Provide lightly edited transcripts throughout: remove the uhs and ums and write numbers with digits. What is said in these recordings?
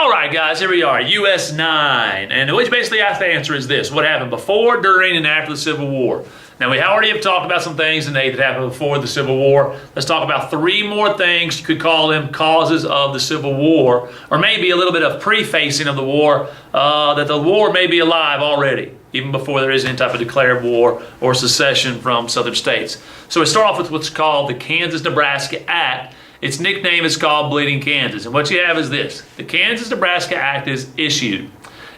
All right, guys, here we are, US 9. And what you basically have to answer is this: what happened before, during, and after the Civil War? Now, we already have talked about some things today that happened before the Civil War. Let's talk about three more things. You could call them causes of the Civil War, or maybe a little bit of prefacing of the war, that the war may be alive already, even before there is any type of declared war or secession from southern states. So we start off with what's called the Kansas-Nebraska Act. Its nickname is called Bleeding Kansas. And what you have is this: the Kansas-Nebraska Act is issued.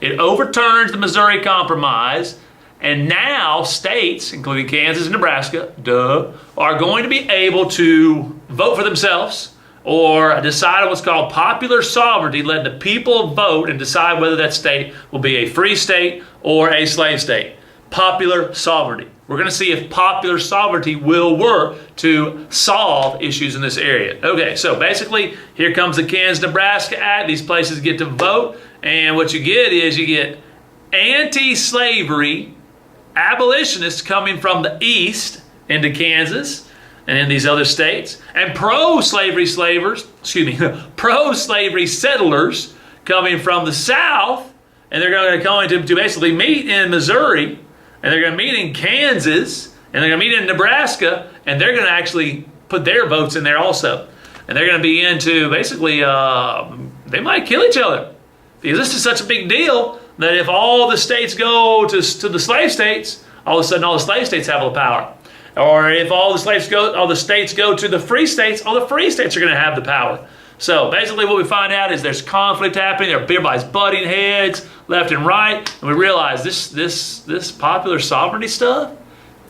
It overturns the Missouri Compromise, and now states, including Kansas and Nebraska, are going to be able to vote for themselves or decide on what's called popular sovereignty, letting the people vote and decide whether that state will be a free state or a slave state. Popular sovereignty. We're going to see if popular sovereignty will work to solve issues in this area. Okay, so basically, here comes the Kansas-Nebraska Act. These places get to vote, and what you get is you get anti-slavery abolitionists coming from the east into Kansas and in these other states, and pro-slavery settlers coming from the south, and they're going to basically meet in Missouri, and they're going to meet in Kansas, and they're going to meet in Nebraska, and they're going to actually put their votes in there also. And they're going to be into basically, they might kill each other, because this is such a big deal that if all the states go to the slave states, all of a sudden all the slave states have all the power. Or if all the states go to the free states, all the free states are going to have the power. So basically what we find out is there's conflict happening. Everybody's butting heads left and right. And we realize this popular sovereignty stuff,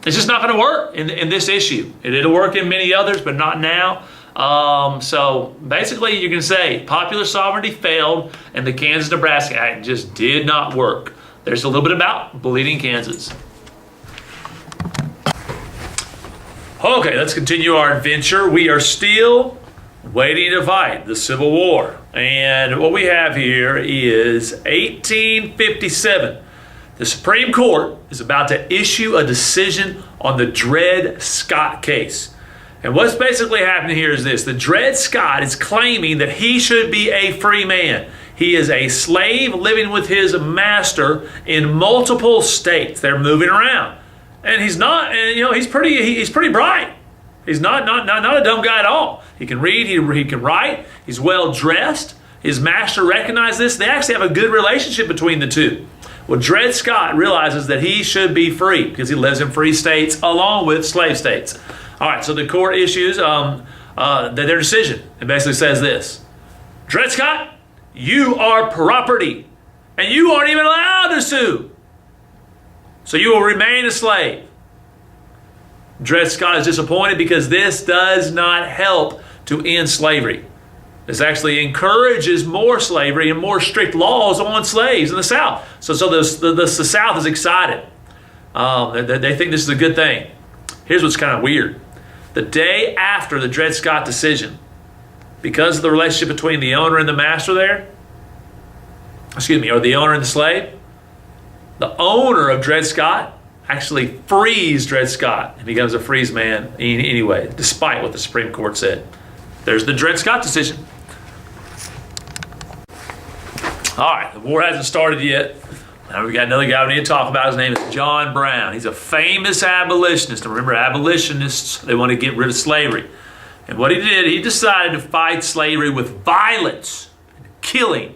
it's just not going to work in this issue. It'll work in many others, but not now. So basically you can say popular sovereignty failed and the Kansas-Nebraska Act just did not work. There's a little bit about Bleeding Kansas. Okay, let's continue our adventure. We are still waiting to fight the Civil War. And what we have here is 1857. The Supreme Court is about to issue a decision on the Dred Scott case. And what's basically happening here is this: the Dred Scott is claiming that he should be a free man. He is a slave living with his master in multiple states. They're moving around. And he's not, and he's pretty bright. He's not a dumb guy at all. He can read, he can write, he's well dressed. His master recognized this. They actually have a good relationship between the two. Well, Dred Scott realizes that he should be free because he lives in free states along with slave states. All right, so the court issues their decision. It basically says this: Dred Scott, you are property, and you aren't even allowed to sue. So you will remain a slave. Dred Scott is disappointed because this does not help to end slavery. This actually encourages more slavery and more strict laws on slaves in the South. So the South is excited. They think this is a good thing. Here's what's kind of weird. The day after the Dred Scott decision, because of the relationship between the owner and the master there, or the owner and the slave, the owner of Dred Scott actually frees Dred Scott and becomes a frees man anyway, despite what the Supreme Court said. There's the Dred Scott decision. All right, the war hasn't started yet. Now we got another guy we need to talk about. His name is John Brown. He's a famous abolitionist. And remember, abolitionists, they want to get rid of slavery. And what he did, he decided to fight slavery with violence and killing.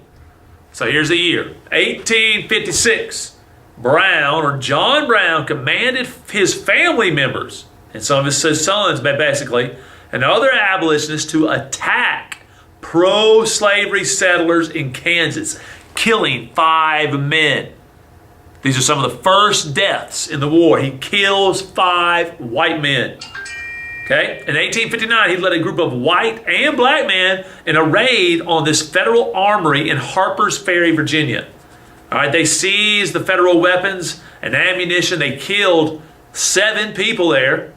So here's the year, 1856. John Brown commanded his family members and some of his sons, basically, and other abolitionists to attack pro-slavery settlers in Kansas, killing 5 men. These are some of the first deaths in the war. He kills 5 white men. Okay? In 1859, he led a group of white and black men in a raid on this federal armory in Harper's Ferry, Virginia. All right, they seized the federal weapons and ammunition. They killed 7 people there.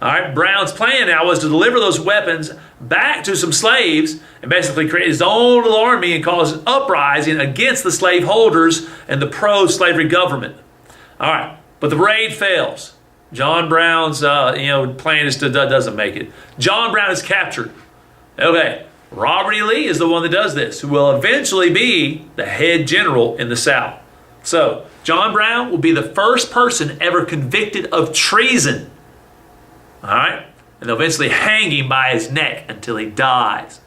All right, Brown's plan now was to deliver those weapons back to some slaves and basically create his own little army and cause an uprising against the slaveholders and the pro-slavery government. All right, but the raid fails. John Brown's plan doesn't make it. John Brown is captured. Okay, Robert E. Lee is the one that does this, who will eventually be the head general in the South. So, John Brown will be the first person ever convicted of treason. All right? And they'll eventually hang him by his neck until he dies.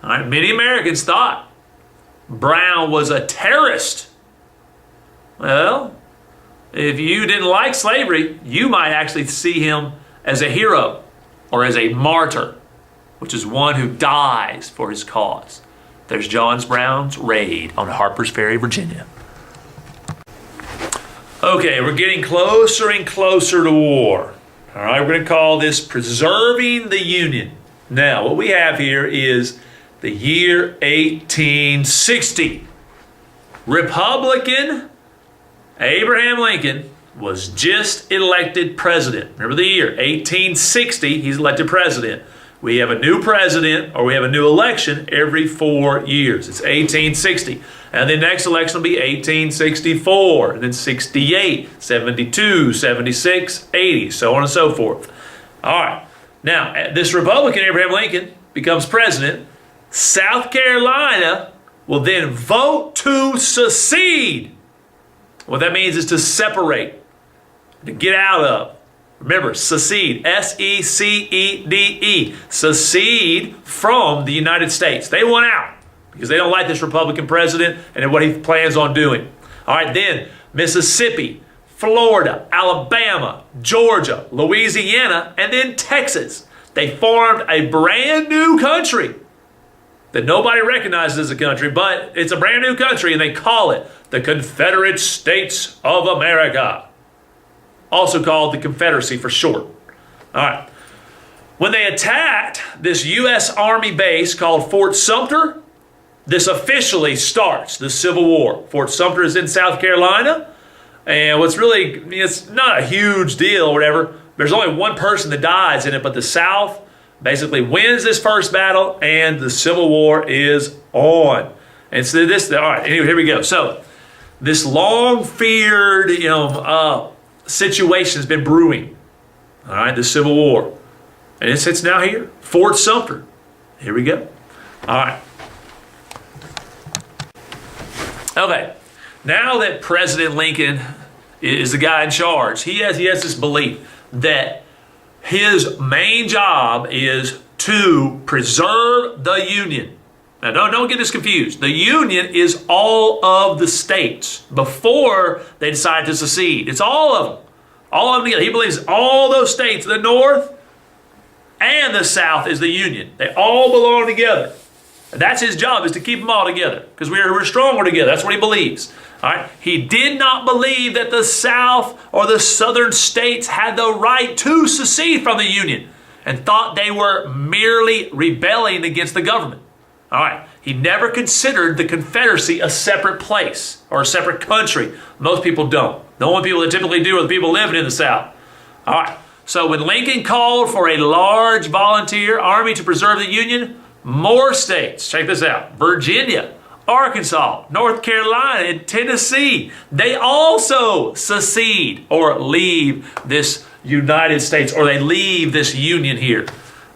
All right? Many Americans thought Brown was a terrorist. Well, if you didn't like slavery, you might actually see him as a hero or as a martyr, which is one who dies for his cause. There's John Brown's raid on Harper's Ferry, Virginia. Okay, we're getting closer and closer to war. All right, we're going to call this preserving the Union. Now, what we have here is the year 1860. Republican Abraham Lincoln was just elected president. Remember the year, 1860, he's elected president. We have a new president or we have a new election every 4 years. It's 1860. And the next election will be 1864, and then 68, 72, 76, 80, so on and so forth. All right. Now, this Republican, Abraham Lincoln, becomes president. South Carolina will then vote to secede. What that means is to separate, to get out of. Remember, secede, S-E-C-E-D-E, secede from the United States. They want out because they don't like this Republican president and what he plans on doing. All right, then Mississippi, Florida, Alabama, Georgia, Louisiana, and then Texas. They formed a brand new country that nobody recognizes as a country, but it's a brand new country, and they call it the Confederate States of America. Also called the Confederacy for short. All right. When they attacked this U.S. Army base called Fort Sumter, this officially starts the Civil War. Fort Sumter is in South Carolina, and it's not a huge deal or whatever. There's only one person that dies in it, but the South basically wins this first battle, and the Civil War is on. And so all right, anyway, here we go. So this long-feared, situation has been brewing. All right, the Civil War. And it's now here. Fort Sumter. Here we go. All right. Okay. Now that President Lincoln is the guy in charge, he has this belief that his main job is to preserve the Union. Now, don't get this confused. The Union is all of the states before they decide to secede. It's all of them. All of them together. He believes all those states, the North and the South, is the Union. They all belong together. And that's his job, is to keep them all together, because we're stronger together. That's what he believes. All right. He did not believe that the South or the Southern states had the right to secede from the Union, and thought they were merely rebelling against the government. All right. He never considered the Confederacy a separate place or a separate country. Most people don't. The only people that typically do are the people living in the South. All right. So when Lincoln called for a large volunteer army to preserve the Union, more states, check this out, Virginia, Arkansas, North Carolina, and Tennessee, they also secede or leave this United States, or they leave this Union here.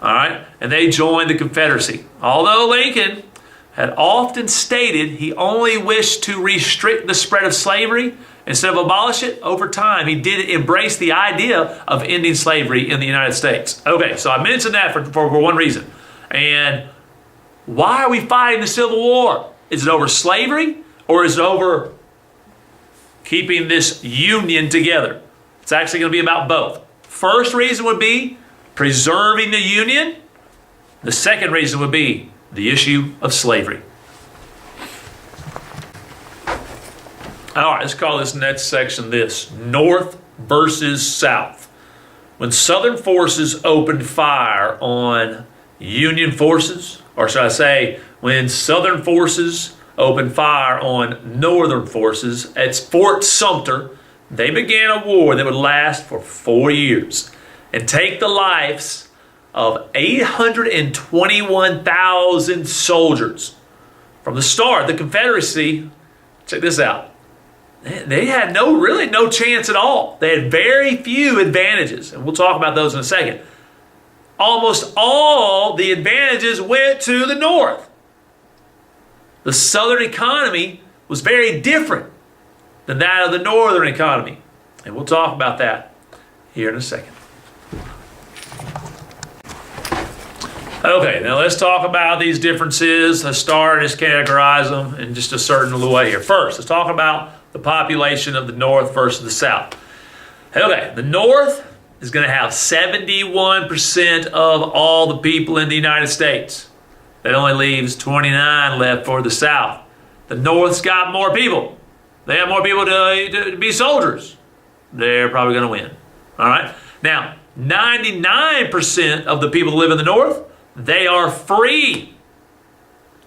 All right, and they joined the Confederacy. Although Lincoln had often stated he only wished to restrict the spread of slavery instead of abolish it, over time he did embrace the idea of ending slavery in the United States. Okay, so I mentioned that for one reason. And why are we fighting the Civil War? Is it over slavery, or is it over keeping this Union together? It's actually going to be about both. First reason would be preserving the Union. The second reason would be the issue of slavery. All right, let's call this next section North versus South. When Southern forces opened fire on Union forces, or should I say, when Southern forces opened fire on Northern forces at Fort Sumter, they began a war that would last for 4 years and take the lives of 821,000 soldiers. From the start, the Confederacy, check this out, they had no chance at all. They had very few advantages, and we'll talk about those in a second. almost all the advantages went to the North. The Southern economy was very different than that of the Northern economy. And we'll talk about that here in a second. Okay, now let's talk about these differences. Let's start and just categorize them in just a certain little way here. First, let's talk about the population of the North versus the South. Okay, the North is going to have 71% of all the people in the United States. That only leaves 29 left for the South. The North's got more people. They have more people to be soldiers. They're probably going to win. All right? Now, 99% of the people that live in the North, they are free.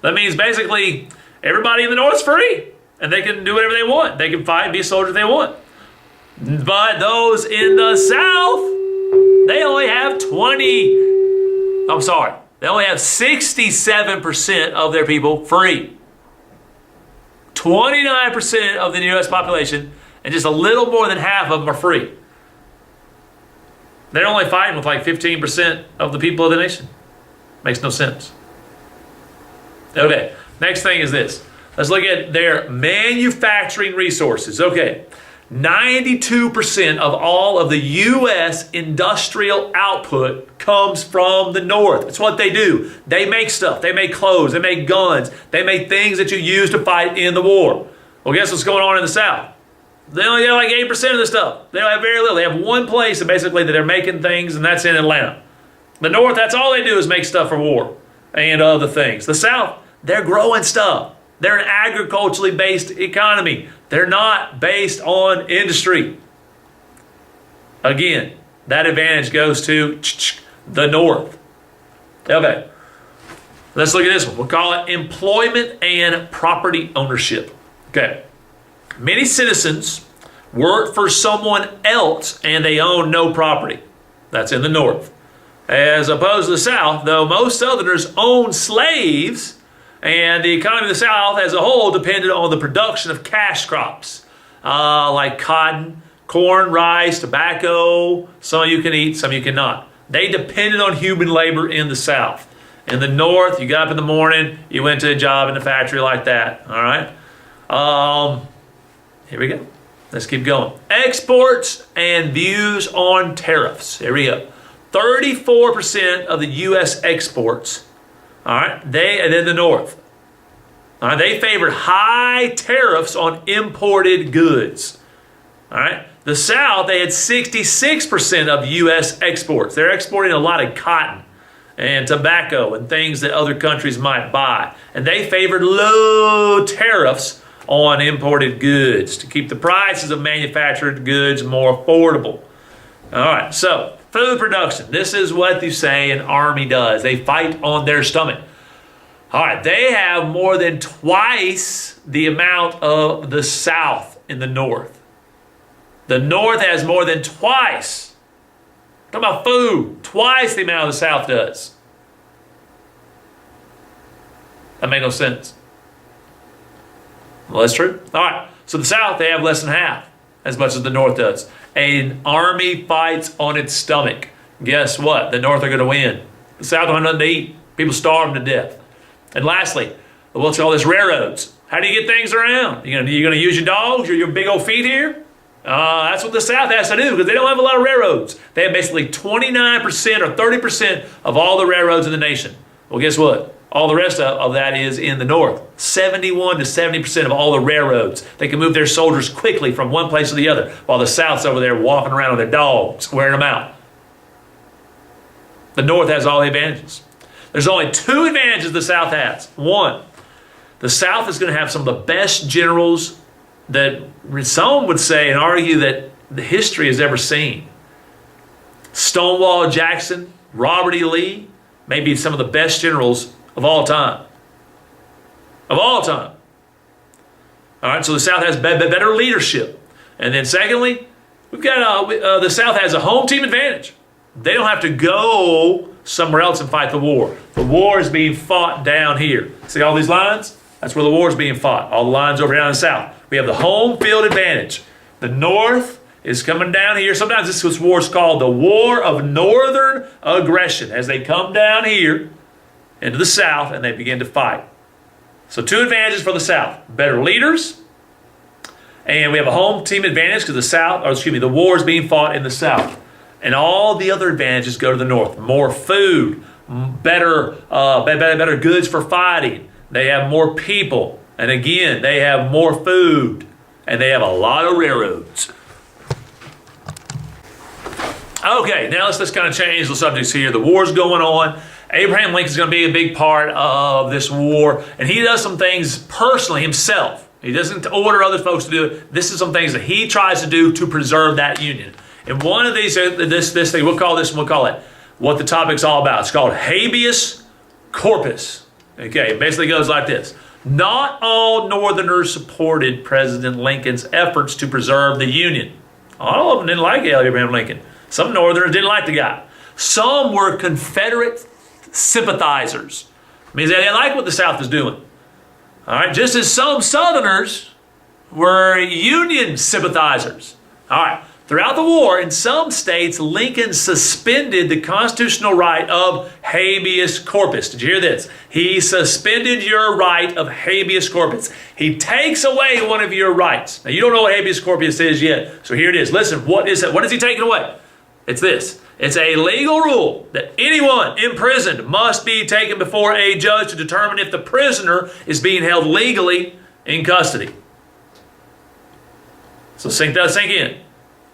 That means basically everybody in the North is free. And they can do whatever they want. They can fight and be soldiers if they want. But those in the South, they only have they only have 67% of their people free. 29% of the U.S. population, and just a little more than half of them are free. They're only fighting with like 15% of the people of the nation. Makes no sense. Okay, next thing is this. Let's look at their manufacturing resources. Okay, 92% of all of the U.S. industrial output comes from the North. That's what they do. They make stuff. They make clothes. They make guns. They make things that you use to fight in the war. Well, guess what's going on in the South? They only have like 8% of the stuff. They don't have very little. They have one place basically that they're making things, and that's in Atlanta. The North, that's all they do is make stuff for war and other things. The South, they're growing stuff. They're an agriculturally based economy. They're not based on industry. Again, that advantage goes to the North. Okay, let's look at this one. We'll call it employment and property ownership. Okay, many citizens work for someone else and they own no property. That's in the North. As opposed to the South, though most Southerners own slaves, and the economy of the South as a whole depended on the production of cash crops like cotton, corn, rice, tobacco. Some you can eat, some you cannot. They depended on human labor in the South. In the North, you got up in the morning, you went to a job in the factory like that. All right. Here we go. Let's keep going. Exports and views on tariffs. Here we go. 34% of the U.S. exports, all right, and in the North, all right, they favored high tariffs on imported goods. All right, the South, they had 66% of U.S. exports. They're exporting a lot of cotton and tobacco and things that other countries might buy, and they favored low tariffs on imported goods to keep the prices of manufactured goods more affordable. All right, so food production. This is what you say an army does. They fight on their stomach. All right, they have more than twice the amount of the South in the North. The North has more than twice. Talk about food. Twice the amount the South does. That made no sense. Well, that's true. All right, so the South, they have less than half as much as the North does. An army fights on its stomach. Guess what? The North are going to win. The South don't have nothing to eat. People starve to death. And lastly, what's all this railroads? How do you get things around? You're going to use your dogs or your big old feet here? That's what the South has to do because they don't have a lot of railroads. They have basically 29% or 30% of all the railroads in the nation. Well, guess what? All the rest of that is in the North. 71 to 70% of all the railroads. They can move their soldiers quickly from one place to the other, while the South's over there walking around with their dogs, wearing them out. The North has all the advantages. There's only two advantages the South has. One, the South is going to have some of the best generals that some would say and argue that the history has ever seen. Stonewall Jackson, Robert E. Lee, maybe some of the best generals of all time. Of all time. All right, so the South has better leadership. And then secondly, we've got the South has a home team advantage. They don't have to go somewhere else and fight the war. The war is being fought down here. See all these lines? That's where the war is being fought. All the lines over down in the South. We have the home field advantage. The North is coming down here. Sometimes this war is called the War of Northern Aggression, as they come down here into the South and they begin to fight. So 2 advantages for the South: better leaders, and we have a home team advantage because the war is being fought in the South. And all the other advantages go to the North: more food, better goods for fighting. They have more people, and again, they have more food, and they have a lot of railroads. Okay, now let's kind of change the subjects here. The war's going on. Abraham Lincoln's going to be a big part of this war, and he does some things personally himself. He doesn't order other folks to do it. This is some things that he tries to do to preserve that union. And one of these, this thing, we'll call it what the topic's all about. It's called habeas corpus. Okay, it basically goes like this. Not all Northerners supported President Lincoln's efforts to preserve the Union. All of them didn't like Abraham Lincoln. Some Northerners didn't like the guy. Some were Confederate sympathizers. It means they didn't like what the South was doing. All right, just as some Southerners were Union sympathizers. All right, throughout the war, in some states, Lincoln suspended the constitutional right of habeas corpus. Did you hear this? He suspended your right of habeas corpus. He takes away one of your rights. Now, you don't know what habeas corpus is yet, so here it is. Listen, what is it? What is he taking away? It's this. It's a legal rule that anyone imprisoned must be taken before a judge to determine if the prisoner is being held legally in custody. So sink in.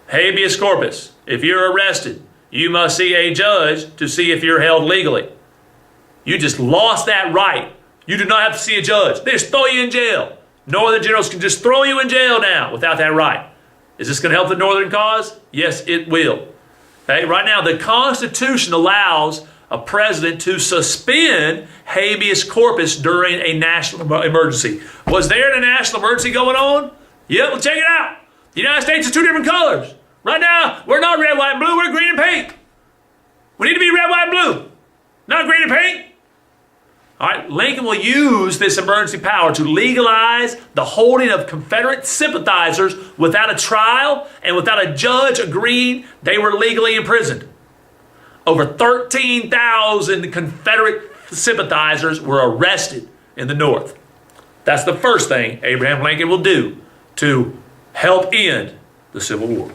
Habeas corpus. If you're arrested, you must see a judge to see if you're held legally. You just lost that right. You do not have to see a judge. They just throw you in jail. Northern generals can just throw you in jail now without that right. Is this going to help the Northern cause? Yes, it will. Okay, right now, the Constitution allows a president to suspend habeas corpus during a national emergency. Was there a national emergency going on? Yeah, well, check it out. The United States is 2 different colors. Right now, we're not red, white, and blue. We're green and pink. We need to be red, white, and blue, not green and pink. All right, Lincoln will use this emergency power to legalize the holding of Confederate sympathizers without a trial and without a judge agreeing they were legally imprisoned. Over 13,000 Confederate sympathizers were arrested in the North. That's the first thing Abraham Lincoln will do to help end the Civil War.